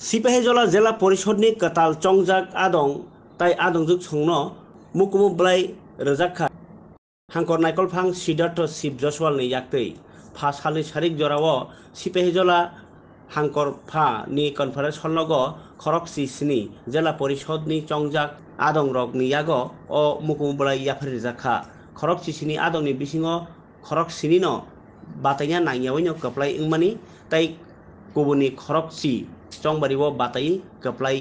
सिपाहीजला जिला परिषदनि कताल चंजाक आदं ताई आदंजुक संनो मुकुमुब्लाइ रोजाखा हांकर नायकलफां सिद्धार्थ शिव जसवालनि याक्तै फा सालनि सारिक जराव सिपाहीजला हांकर फा नि कनफारेन्स हलनग खरकसि स्नि जिला परिषदनि चंजाक आदं रकनि यागो अ मुकुमुब्लाइ याफारि रोजाखा खरकसि स्नि आदंनि बिसिङाव खरकसिनि न बाताइया नांयावैनो कप्लाइ इंमानि ताई गुबुननि खरकसि चंबारिव बाताइ कप्लाइ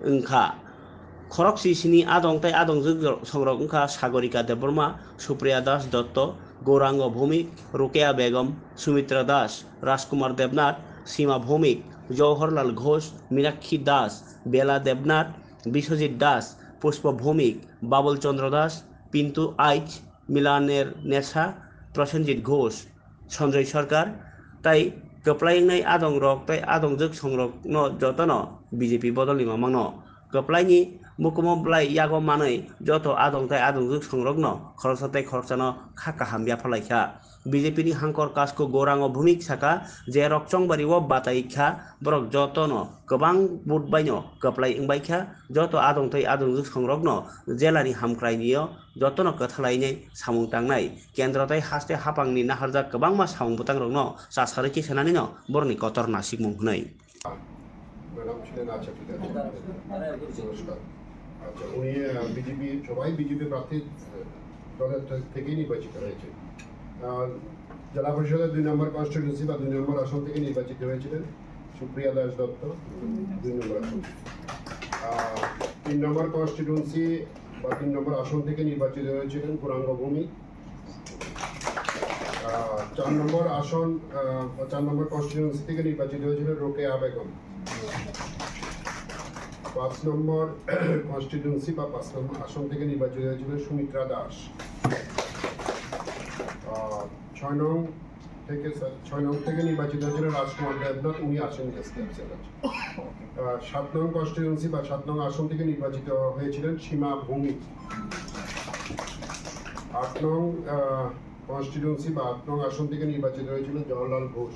इंखा खरकसि स्नि आदं ताई आदंजों संरक इंखा सागरिका देबबर्मा सुप्रिया दास दत्त गौरांग भौमिक रुकेया बेगम सुमित्रा दास राजकुमार देवनाथ सीमा भौमिक जवाहरलाल घोष मीनाक्षी दास बेला देवनाथ विश्वजित दास पुष्प भौमिक बाबुल चंद्र दास पिंटू आइच मिलानेर नेसा प्रसेनजित घोष सञ्जय सरकार ताई कप्लाइंनाय आदं रक ताई आदंजों संरक न जतन बीजेपी बदलनि मामंग न कप्लाइनि मुकुमुब्लाइ यागो मानै जत आदं ताई आदंजों संरक न खरसा ताई खरसा न खाका हामबिया फलाइखा बीजेपी नि हांकर कासको गौरांग भूमिक साका जे रक चंबारिव बाताइखा बरक जतन गोबां बुट बायनो कप्लाइ इंबाइखा जत आदं ताई आदंजों संरक न जेलानि हामख्रायनियो जतन कथालायनाय सामुं तांनाय केन्द्र ताई हास्ते हापांनि नाहारजा गोबां मा सामुं बुतां रक न सासारिखि सोनानै न बरनि कतर नासिक मुं हुनै উনি বিজেপি সবাই বিজেপি প্রার্থী দলের থেকেই নির্বাচিত হয়েছে। জেলা পরিষদের 2 নম্বর কনস্টিটিউয়েন্সি বা 2 নম্বর আসন থেকে নির্বাচিত হয়েছিলেন সুপ্রিয়া দাস দত্ত 2 নম্বর আসন। 3 নম্বর কনস্টিটিউয়েন্সি বা 3 নম্বর আসন থেকে নির্বাচিত হয়েছিলেন গৌরাঙ্গ ভৌমিক। 4 নম্বর আসন 4 নম্বর কনস্টিটিউয়েন্সি থেকে নির্বাচিত হয়েছিলেন রোকেয়া বেগম। 5 নম্বর কনস্টিটিউয়েন্সি বা 5 নম্বর আসন থেকে নির্বাচিত হয়েছিলেন সুমিত্রা দাস। 6 নং থেকে নির্বাচিত হয়েছিলেন রাজকুমার দেবনাথ, উনি আসেন এসকেএমসি। 7 নং কনস্টিটিউয়েন্সি বা 7 নং আসন থেকে নির্বাচিত হয়েছিলেন সীমা ভৌমিক। 8 নং কনস্টিটিউয়েন্সি বা 8 নং আসন থেকে নির্বাচিত হয়েছিলেন জওহরলাল ঘোষ।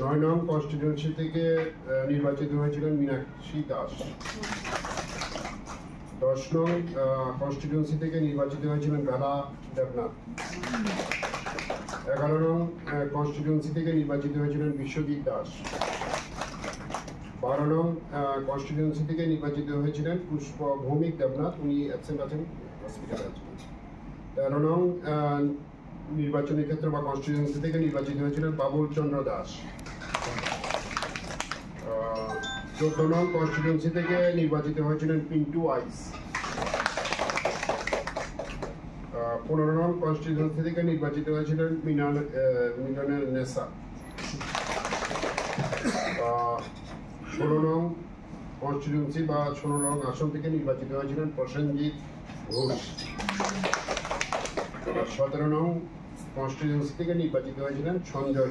9 নং কনস্টিটিউয়েন্সি থেকে নির্বাচিত হয়েছিলেন মীনাক্ষী দাস। 10 নং কনস্টিটিউয়েন্সি থেকে নির্বাচিত হয়েছিলেন বেলা দেবনাথ। 11 নং কনস্টিটিউয়েন্সি থেকে নির্বাচিত হয়েছিলেন বিশ্বজিৎ দাস। 12 নং কনস্টিটিউয়েন্সি থেকে নির্বাচিত হয়েছিলেন পুষ্প ভৌমিক দেবনাথ, উনি অ্যাবসেন্ট আছেন, হসপিটালে আছেন। 13 নং নির্বাচনী ক্ষেত্র বা কনস্টিটিউয়েন্সি থেকে নির্বাচিত হয়েছিলেন বাবুল চন্দ্র দাস। 14 নং কনস্টিটিউয়েন্সি থেকে নির্বাচিত হয়েছিলেন পিন্টু আইচ। 15 নং কনস্টিটিউয়েন্সি থেকে নির্বাচিত হয়েছিলেন মিলনের নেসা। 16 নং কনস্টিটিউয়েন্সি বা 16 নং আসন থেকে নির্বাচিত হয়েছিলেন প্রসেনজিৎ ঘোষ। 17 নং কনস্টিটিউয়েন্সি থেকে নির্বাচিত হয়েছিলেন সঞ্জয়